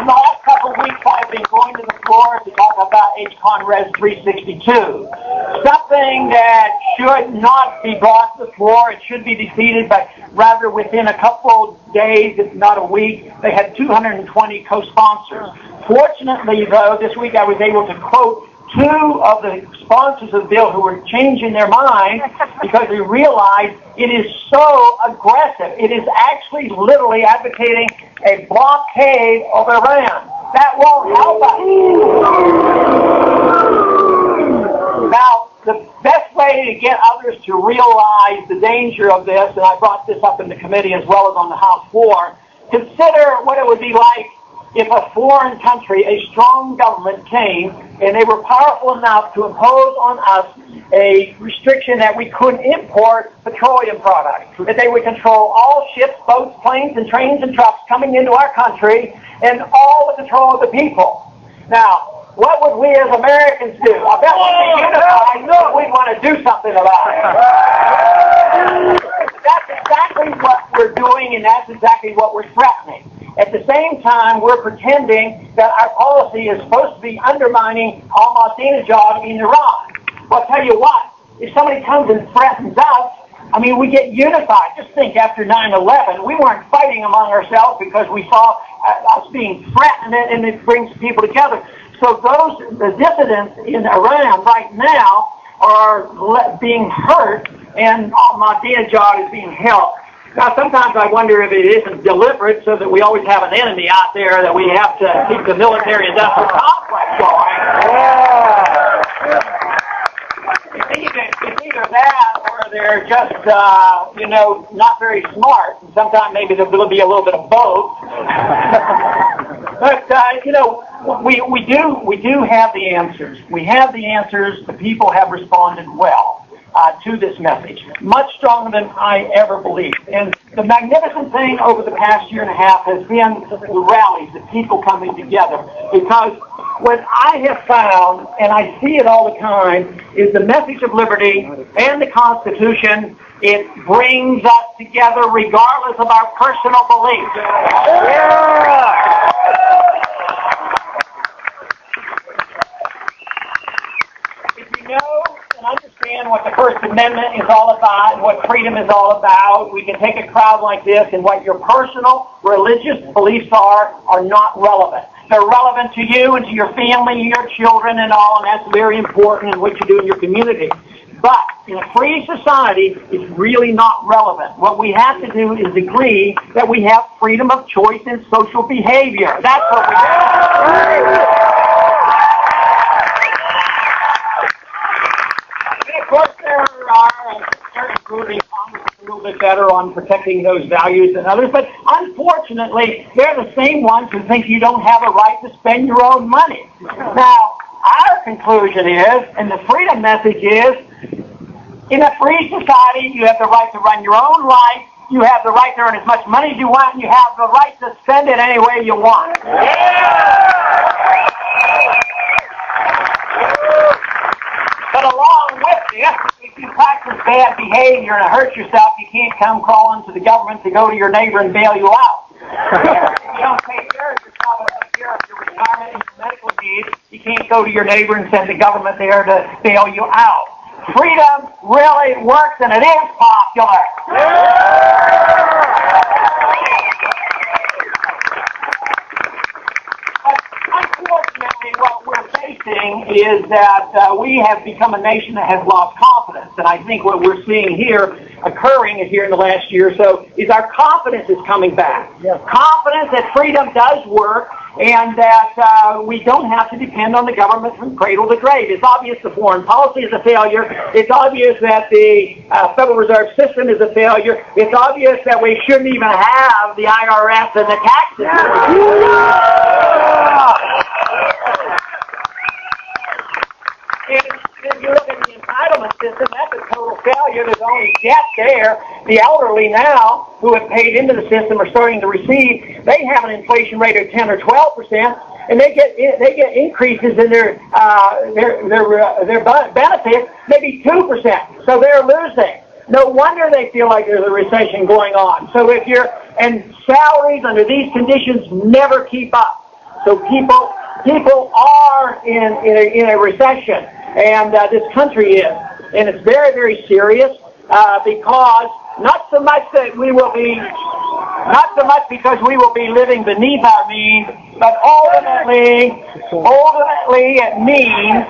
In the last couple of weeks, I've been going to the floor to talk about HCON Res 362. Something that should not be brought to the floor. It should be defeated, but rather within a couple of days, if not a week, they had 220 co-sponsors. Fortunately, though, this week I was able to quote two of the sponsors of the bill who were changing their mind because they realized it is so aggressive. It is actually literally advocating a blockade of Iran. That won't help us. Now, the best way to get others to realize the danger of this, and I brought this up in the committee as well as on the House floor, consider what it would be like if a foreign country, a strong government came and they were powerful enough to impose on us a restriction that we couldn't import petroleum products, that they would control all ships, boats, planes, and trains and trucks coming into our country and all the control of the people. Now, what would we as Americans do? I bet we'd be unified. We'd want to do something about it. That's exactly what we're doing, and that's exactly what we're threatening. At the same time, we're pretending that our policy is supposed to be undermining Ahmadinejad in Iran. Well, I'll tell you what, if somebody comes and threatens us, I mean, we get unified. Just think, after 9/11, we weren't fighting among ourselves because we saw us being threatened, and it brings people together. So the dissidents in Iran right now are being hurt, and Ahmadinejad is being helped. Now, sometimes I wonder if it isn't deliberate so that we always have an enemy out there that we have to keep the military-industrial complex going. It's either that or they're just, not very smart. Sometimes maybe there'll be a little bit of both. But, we do have the answers. We have the answers. The people have responded well to this message, much stronger than I ever believed. And the magnificent thing over the past year and a half has been the rallies, the people coming together. Because what I have found, and I see it all the time, is the message of liberty and the Constitution. It brings us together regardless of our personal beliefs. If you know and understand what the First Amendment is all about and what freedom is all about, we can take a crowd like this, and what your personal religious beliefs are not relevant. They're relevant to you and to your family, your children and all, and that's very important in what you do in your community. But in a free society, it's really not relevant. What we have to do is agree that we have freedom of choice in social behavior. That's what we have. And of course, there are certain groups in Congress a little bit better on protecting those values than others, but unfortunately, they're the same ones who think you don't have a right to spend your own money. Now, our conclusion is, and the freedom message is, in a free society, you have the right to run your own life, you have the right to earn as much money as you want, and you have the right to spend it any way you want. But along with this, if you practice bad behavior and hurt yourself, you can't come crawling to the government to go to your neighbor and bail you out. If you don't take care of yourself and take care of your retirement and your medical needs, you can't go to your neighbor and send the government there to bail you out. Freedom really works, and it is popular. But unfortunately, what we're facing is that we have become a nation that has lost confidence. And I think what we're seeing here, occurring here in the last year or so, is our confidence is coming back. Yes. Confidence that freedom does work, and that we don't have to depend on the government from cradle to grave. It's obvious the foreign policy is a failure. It's obvious that the Federal Reserve System is a failure. It's obvious that we shouldn't even have the IRS and the tax system. If you look at the entitlement system, that's a total failure. There's only debt there. The elderly now, who have paid into the system, are starting to receive. They have an inflation rate of 10 or 12%, and they get increases in their benefits, maybe 2%. So they're losing. No wonder they feel like there's a recession going on. So and salaries under these conditions never keep up. So people are in a recession, and this country is, and it's very, very serious because not so much because we will be living beneath our means, but ultimately it means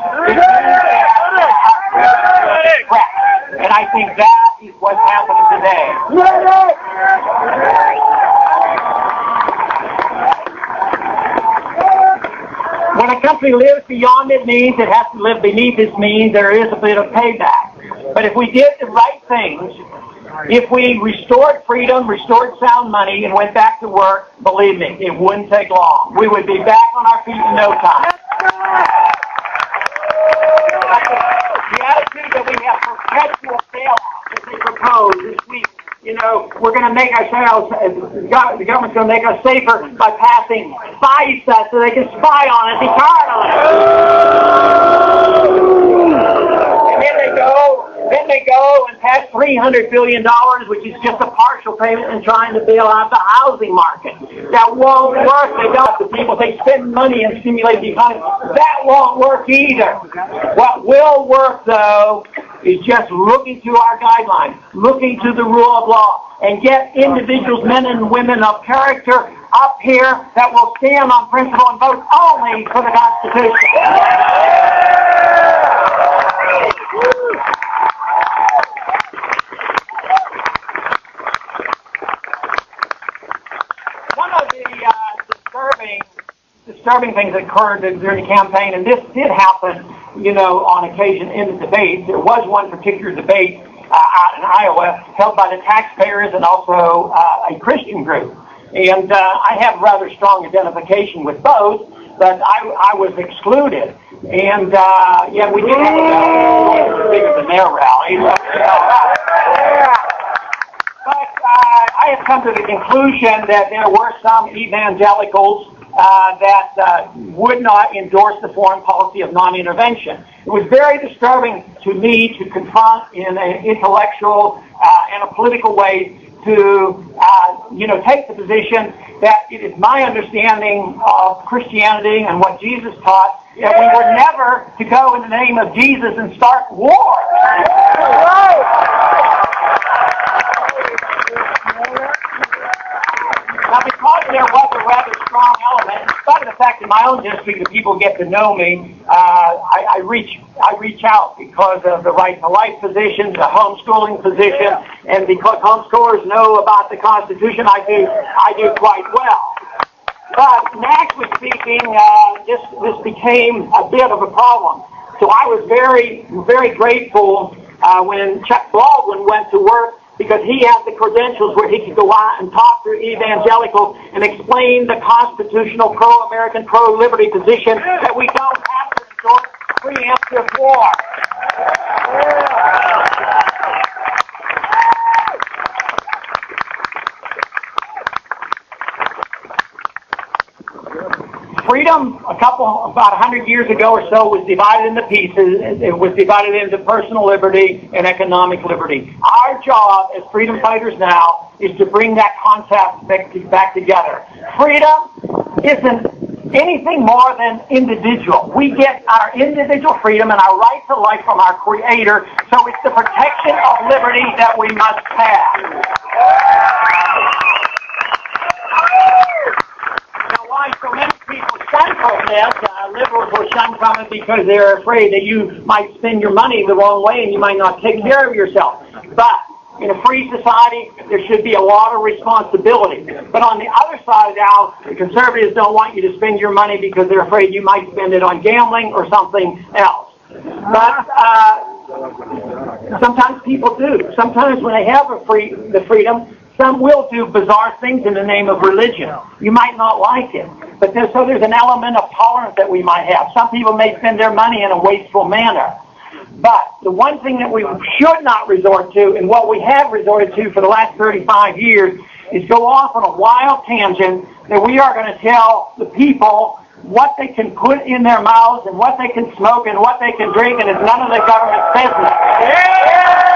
and I think that is what's happening today. When a country lives beyond its means, it has to live beneath its means. There is a bit of payback. But if we did the right things, if we restored freedom, restored sound money, and went back to work, believe me, it wouldn't take long. We would be back on our feet in no time. The attitude that we have perpetual bailouts, as they propose this week, we're going to make ourselves, the government's going to make us safer by passing FISA so they can spy on us, be hard on us. And then they go and pass $300 billion, which is just a partial payment, in trying to bail out the housing market. That won't work. They don't. The people, they spend money and stimulate the economy. That won't work either. What will work, though, is just looking to our guidelines, looking to the rule of law, and get individuals, men and women of character, up here that will stand on principle and vote only for the Constitution. One of the disturbing things that occurred during the campaign, and this did happen, on occasion in the debates. There was one particular debate out in Iowa held by the taxpayers and also a Christian group. And I have rather strong identification with both, but I was excluded. And we did have a bigger than their rally. But I have come to the conclusion that there were some evangelicals that would not endorse the foreign policy of non-intervention. It was very disturbing to me to confront in an intellectual and a political way to, take the position that it is my understanding of Christianity and what Jesus taught that we were never to go in the name of Jesus and start war. Now, because there was a rather strong element, in spite of the fact that my own district, the people get to know me, I reach out because of the right to life position, the homeschooling position, and because homeschoolers know about the Constitution, I do quite well. But naturally speaking, this became a bit of a problem. So I was very, very grateful when Chuck Baldwin went to work, because he had the credentials where he could go out and talk to evangelicals and explain the constitutional pro-American, pro-liberty position that we don't have to resort to preemptive war. Freedom, about 100 years ago or so, was divided into pieces. It was divided into personal liberty and economic liberty. Our job as freedom fighters now is to bring that concept back together. Freedom isn't anything more than individual. We get our individual freedom and our right to life from our Creator, so it's the protection of liberty that we must have. Now, why so many people shun from this? Liberals will shun from it because they're afraid that you might spend your money the wrong way and you might not take care of yourself. But in a free society, there should be a lot of responsibility. But on the other side now, the conservatives don't want you to spend your money because they're afraid you might spend it on gambling or something else. But sometimes people do. Sometimes when they have the freedom, some will do bizarre things in the name of religion. You might not like it. But there's an element of tolerance that we might have. Some people may spend their money in a wasteful manner. But the one thing that we should not resort to, and what we have resorted to for the last 35 years, is go off on a wild tangent that we are going to tell the people what they can put in their mouths and what they can smoke and what they can drink, and it's none of the government's business. Yeah!